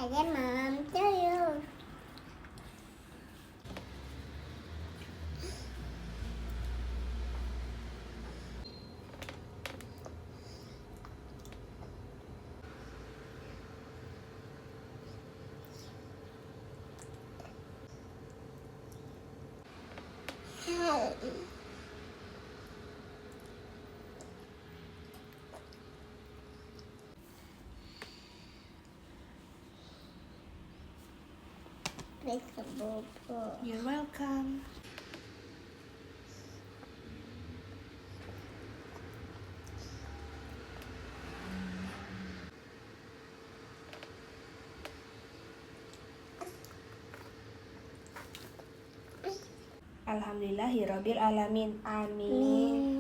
Again, Mom, to you. Thanks, Bobo. You're welcome. Alhamdulillahirabbil alamin. Amin.